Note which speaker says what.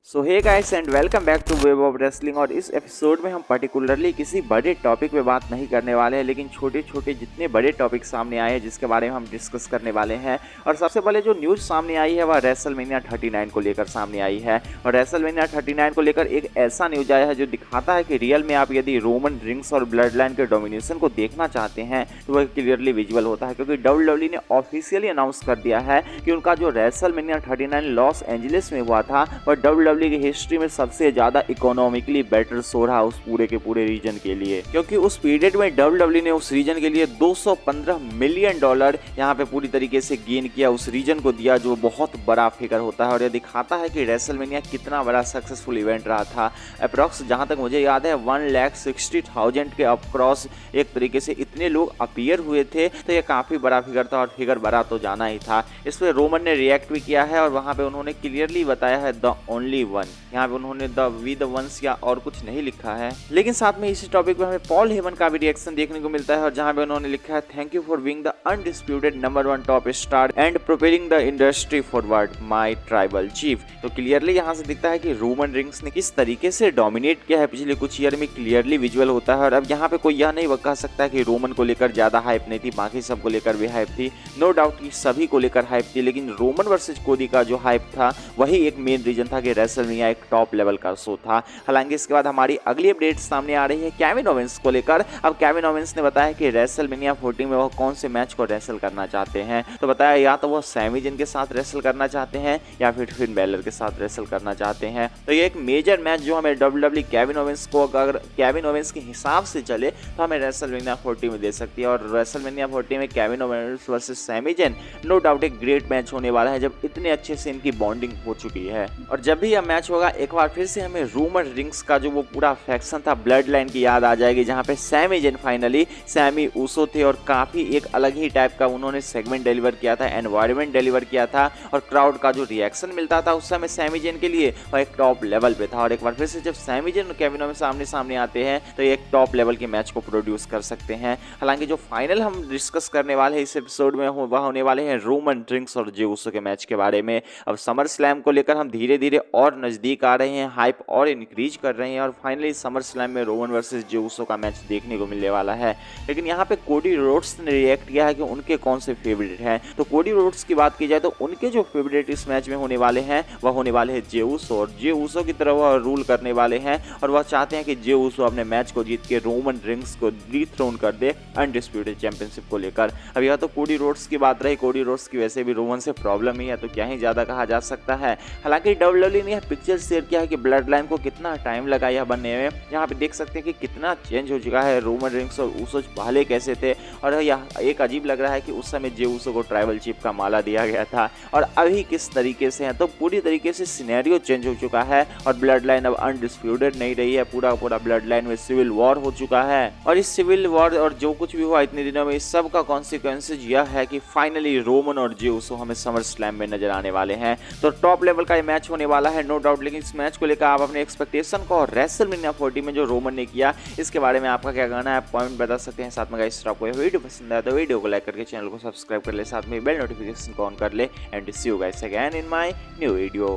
Speaker 1: So hey guys and welcome back to Web of Wrestling. और इस episode में हम पर्टिकुलरली किसी बड़े टॉपिक पे बात नहीं करने वाले हैं, लेकिन छोटे छोटे जितने बड़े टॉपिक सामने आए हैं जिसके बारे में हम डिस्कस करने वाले हैं। और सबसे पहले जो न्यूज़ सामने आई है वह रेसलमेनिया 39 को लेकर सामने आई है। और रेसलमेनिया 39 को लेकर एक ऐसा न्यूज आया है जो दिखाता है कि रियल में आप यदि रोमन रिंग्स और ब्लड लाइन के डोमिनेशन को देखना चाहते हैं तो वह क्लियरली विजुअल होता है, क्योंकि WWE ने ऑफिशियली अनाउंस कर दिया है कि उनका जो रेसलमेनिया 39 लॉस एंजलिस में हुआ था वह WWE की हिस्ट्री में सबसे ज्यादा इकोनॉमिकली बेटर शो रहा उस पूरे के पूरे रीजन के लिए, क्योंकि उस पीरियड में WWE ने उस रीजन के लिए $215 मिलियन यहाँ पे पूरी तरीके से गेन किया, उस रीजन को दिया, जो बहुत बड़ा फिगर होता है। और यह दिखाता है कि रेसलमेनिया कितना बड़ा सक्सेसफुल इवेंट रहा था। अप्रॉक्स जहां तक मुझे याद है 1,60,000 के अक्रॉस एक तरीके से इतने लोग अपीयर हुए थे, तो यह काफी बड़ा फिगर था और फिगर बड़ा तो जाना ही था। इस पर रोमन ने रिएक्ट भी किया है और वहां पे उन्होंने क्लियरली बताया है द ओनली वन। यहाँ पे उन्होंने द वी द वंस या और कुछ नहीं लिखा है, लेकिन साथ में इसी टॉपिक पे हमें पॉल हेमन का भी रिएक्शन देखने को मिलता है। और जहाँ पे उन्होंने लिखा है thank you for being the undisputed number 1 top star and propelling the industry forward my tribal chief. तो क्लियरली यहाँ से दिखता है कि रोमन रिंग्स ने किस तरीके से डोमिनेट किया है पिछले कुछ ईयर में, क्लियरली विजुअल होता है। और अब यहाँ पे कोई यह नहीं कह सकता कि रोमन को लेकर ज्यादा हाइप नहीं थी, बाकी सबको लेकर भी हाइप थी। नो डाउट कि सभी को लेकर हाइप थी, लेकिन रोमन वर्सेज कोडी का जो हाइप था वही एक मेन रीजन था कि रेसलमेनिया एक टॉप लेवल का शो था। हालांकि इसके बाद हमारी अगली अपडेट सामने आ रही है केविन ओवेंस को लेकर। अब केविन ओवेंस ने बताया कि रेसलमेनिया 40 में वह कौन से मैच को रेसल करना चाहते हैं। तो बताया या तो वह सैमी ज़ेन के साथ रेसल करना चाहते हैं या फिर फिन बैलर के साथ रेसल करना चाहते हैं। तो ये एक मेजर मैच जो हमें WWE केविन ओवेंस को, अगर केविन ओवेंस के हिसाब से चले तो हमें रेसलमेनिया 40 में दे सकती है। और रेसलमेनिया 40 में Kevin Owens versus Sami Zayn no doubt एक ग्रेट मैच होने वाला है, जब इतने अच्छे से इनकी बॉन्डिंग हो चुकी है। और जब भी यह मैच होगा एक बार फिर से हमें रोमन रिंग्स का जो वो पूरा फैक्शन था ब्लड लाइन की याद आ जाएगी, जहाँ पे Sami Zayn finally Sami Uso थे और काफी एक अलग ही टाइप का उन्होंने सेगमेंट डिलीवर किया था, एनवायरनमेंट डिलीवर किया था। और क्राउड का जो रिएक्शन मिलता था उस समय सैमी ज़ेन के लिए वह एक टॉप लेवल पे था। और एक बार फिर से जब सैमी ज़ेन और केविन ओवेंस सामने सामने आते हैं तो ये एक टॉप लेवल के मैच को प्रोड्यूस कर सकते हैं। हालांकि जो फाइनल हम डिस्कस करने वाले हैं इस एपिसोड में वह होने वाले हैं रोमन रिंग्स और जे ऊसो के मैच के बारे में। अब समर स्लैम को लेकर हम धीरे धीरे और नजदीक आ रहे हैं, हाइप और इंक्रीज कर रहे हैं और फाइनली समर स्लैम में रोमन वर्सेस जे ऊसो का मैच देखने को मिलने वाला है। लेकिन यहाँ पे कोडी रोड्स ने रिएक्ट किया है कि उनके कौन से फेवरेट हैं। तो कोडी रोड्स की बात की जाए तो उनके जो फेवरेट इस मैच में होने वाले हैं वह होने वाले हैं जे ऊसो। और जे ऊसो की तरह वह रूल करने वाले हैं और वह चाहते हैं कि जे ऊसो अपने मैच को जीत के रोमन रिंग्स को डिथ्रोन कर दे अनडिस्प्यूटेड चैंपियनशिप को लेकर। अब यह तो कोडी रोड्स की बात रही, कोडी रोड्स की वैसे भी रोमन से प्रॉब्लम ही है तो क्या ही ज्यादा कहा जा सकता है। हालांकि WWE ने यह पिक्चर शेयर किया है कि ब्लड लाइन को कितना टाइम लगा यह बनने में। यहाँ पे देख सकते हैं कि कितना चेंज हो चुका है, रोमन रिंग्स और ऊसो पहले कैसे थे। और यह एक अजीब लग रहा है कि उस समय जे ऊसो को ट्राइबल चीफ का माला दिया गया था और अभी किस तरीके से है। तो पूरी तरीके से सिनेरियो चेंज हो चुका है और ब्लड लाइन अब अनडिस्प्यूटेड नहीं रही है, पूरा पूरा ब्लड लाइन में सिविल वॉर हो चुका है। और इस सिविल वॉर और जो कुछ भी हुआ इतने दिनों में इस सब का कॉन्सिक्वेंसेज यह है कि फाइनली रोमन और जे ऊसो हमें समर स्लैम में नजर आने वाले हैं। तो टॉप लेवल का ये मैच होने वाला है नो डाउट। लेकिन इस मैच को लेकर आप अपने एक्सपेक्टेशन को और रेसलमेनिया 40 में जो रोमन ने किया इसके बारे में आपका क्या कहना है, आप कमेंट बता सकते हैं। साथ में गाइस आपको यह वीडियो पसंद आया तो वीडियो को लाइक करके चैनल को सब्सक्राइब कर ले, साथ में बेल नोटिफिकेशन को ऑन कर ले। And see you guys again in my new video.